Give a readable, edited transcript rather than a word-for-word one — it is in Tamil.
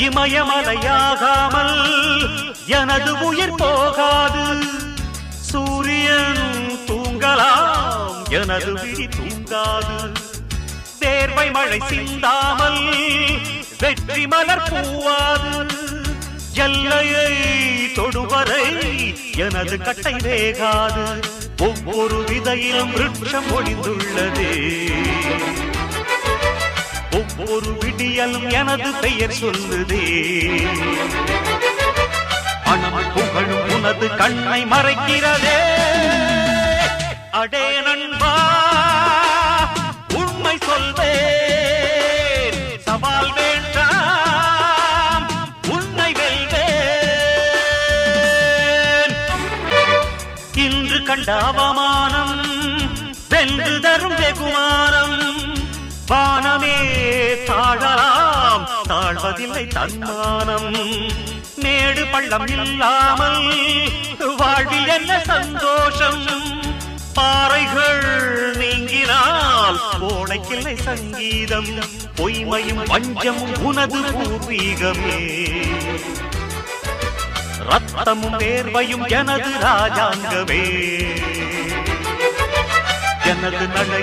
இமயமலையாகாமல் எனது உயிர் போகாது. சூரியன் தூங்கலாம், எனது விழி தூங்காது. தேர்வை மழை சிந்தாமல் வெற்றி மலர் பூவாது. எல்லையை தொடுவரை எனது கட்டை வேகாது. ஒவ்வொரு விதையிலும் விருட்சம் ஒளிந்துள்ளதே. ஒவ்வொரு விடியலும் எனது பெயர் சொல்லுதே. பணம் புகழும் உனது கண்ணை மறைக்கிறதே. அடே நண்பா, உண்மை சொல்வேன், சவால் வேண்டாம், உன்னை வெல்வேன். இன்று கண்ட அவமானம் வென்று தரும் வெகுமானம். வானமே தாழலாம், தாழ்வதில்லை தன்மானம். மேடு பள்ளம் இல்லாமல் வாழ்வில் என்ன சந்தோஷம். பாறைகள் நீங்கினால் கோடைக்கில்லை சங்கீதம். பொய்மையும் வஞ்சமும் உனது பூர்வீகமே. ரத்தமும் வேர்வையும் எனது ராஜாங்கமே. எனது நடை